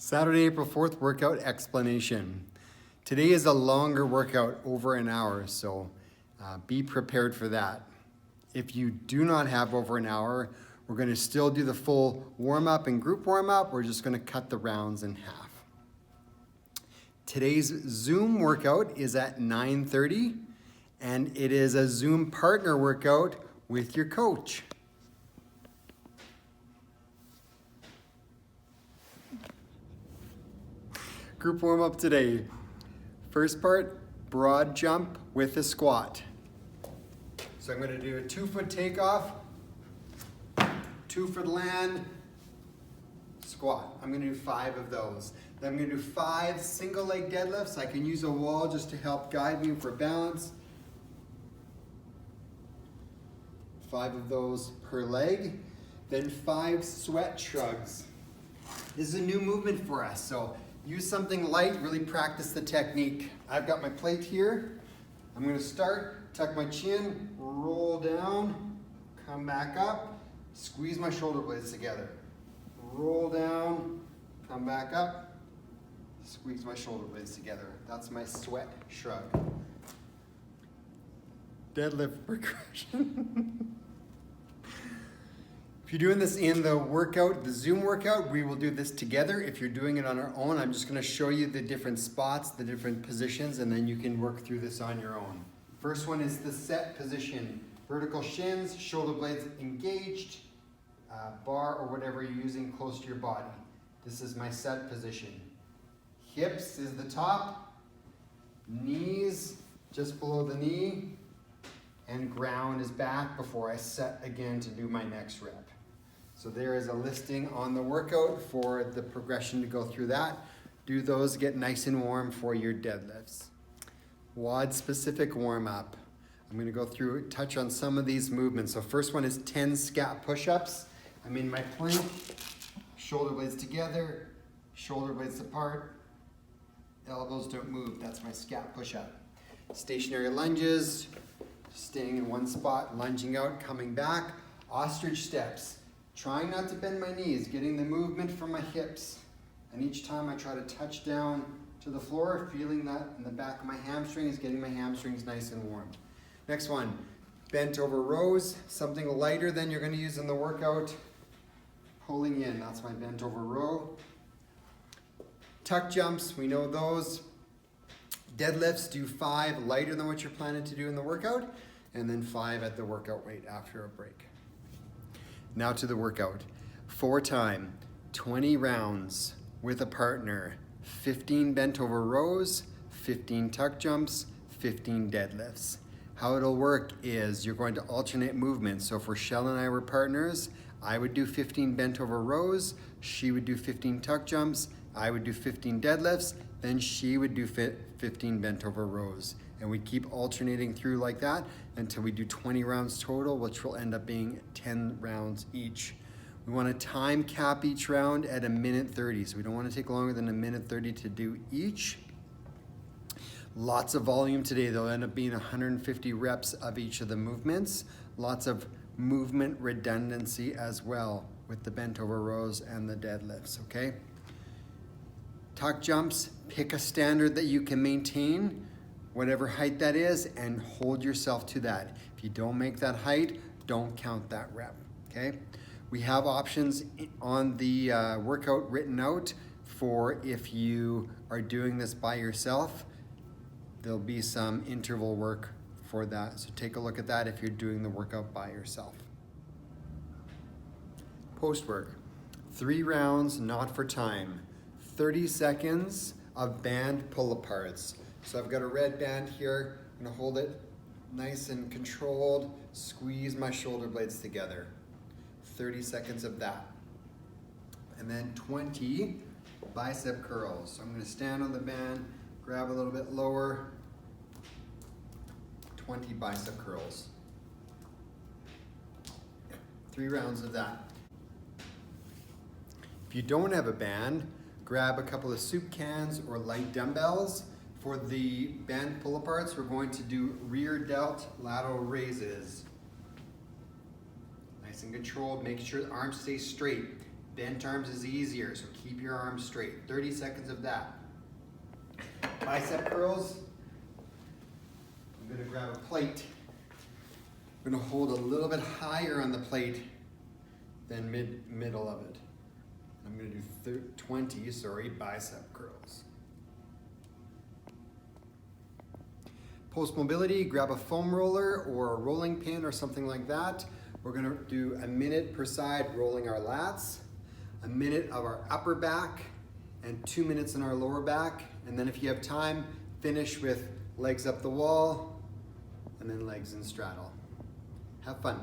Saturday, April 4th workout explanation. Today is a longer workout, over an hour, so be prepared for that. If you do not have over an hour, we're going to still do the full warm-up and group warm-up. We're just going to cut the rounds in half. Today's Zoom workout is at 9:30, and it is a Zoom partner workout with your coach. Group warm-up today. First part, broad jump with a squat. So I'm going to do a 2-foot takeoff, 2-foot land, squat. I'm going to do 5 of those. Then I'm going to do 5 single leg deadlifts. I can use a wall just to help guide me for balance. 5 of those per leg. Then 5 sweat shrugs. This is a new movement for us, so use something light, really practice the technique. I've got my plate here. I'm going to start, tuck my chin, roll down, come back up, squeeze my shoulder blades together. Roll down, come back up, squeeze my shoulder blades together. That's my sweat shrug. Deadlift progression. If you're doing this in the workout, the Zoom workout, we will do this together. If you're doing it on our own, I'm just going to show you the different spots, the different positions, and then you can work through this on your own. First one is the set position. Vertical shins, shoulder blades engaged, bar or whatever you're using close to your body. This is my set position. Hips is the top, knees just below the knee, and ground is back before I set again to do my next rep. So there is a listing on the workout for the progression to go through that. Do those, get nice and warm for your deadlifts. WOD specific warm up. I'm going to go through, touch on some of these movements. So first one is 10 scat push-ups. I'm in my plank, shoulder blades together, shoulder blades apart, elbows don't move. That's my scat push-up. Stationary lunges, staying in one spot, lunging out, coming back. Ostrich steps. Trying not to bend my knees, getting the movement from my hips. And each time I try to touch down to the floor, feeling that in the back of my hamstrings, getting my hamstrings nice and warm. Next one, bent over rows, something lighter than you're going to use in the workout. Pulling in, that's my bent over row. Tuck jumps, we know those. Deadlifts, do 5 lighter than what you're planning to do in the workout, and then 5 at the workout weight after a break. Now to the workout. 4 time, 20 rounds with a partner, 15 bent over rows, 15 tuck jumps, 15 deadlifts. How it'll work is you're going to alternate movements. So if Rochelle and I were partners, I would do 15 bent over rows, she would do 15 tuck jumps, I would do 15 deadlifts, then she would do 15 bent over rows. And we keep alternating through like that until we do 20 rounds total, which will end up being 10 rounds each. We want to time cap each round at 1:30, so we don't want to take longer than 1:30 to do each. Lots of volume today. They'll end up being 150 reps of each of the movements. Lots of movement redundancy as well with the bent over rows and the deadlifts, okay? Tuck jumps, pick a standard that you can maintain, whatever height that is, and hold yourself to that. If you don't make that height, don't count that rep, okay? We have options on the workout written out for if you are doing this by yourself. There'll be some interval work for that, so take a look at that if you're doing the workout by yourself. Post work, 3 rounds, not for time. 30 seconds of band pull-aparts. So I've got a red band here. I'm gonna hold it nice and controlled, squeeze my shoulder blades together. 30 seconds of that. And then 20 bicep curls. So I'm gonna stand on the band, grab a little bit lower, 20 bicep curls. 3 rounds of that. If you don't have a band, grab a couple of soup cans or light dumbbells. For the band pull-aparts, we're going to do rear delt lateral raises. Nice and controlled, make sure the arms stay straight. Bent arms is easier, so keep your arms straight. 30 seconds of that. Bicep curls. I'm gonna grab a plate. I'm gonna hold a little bit higher on the plate than middle of it. I'm gonna do 20 bicep curls. Post mobility, grab a foam roller or a rolling pin or something like that. We're gonna do a minute per side rolling our lats, a minute of our upper back, and 2 minutes in our lower back. And then if you have time, finish with legs up the wall, and then legs in straddle. Have fun.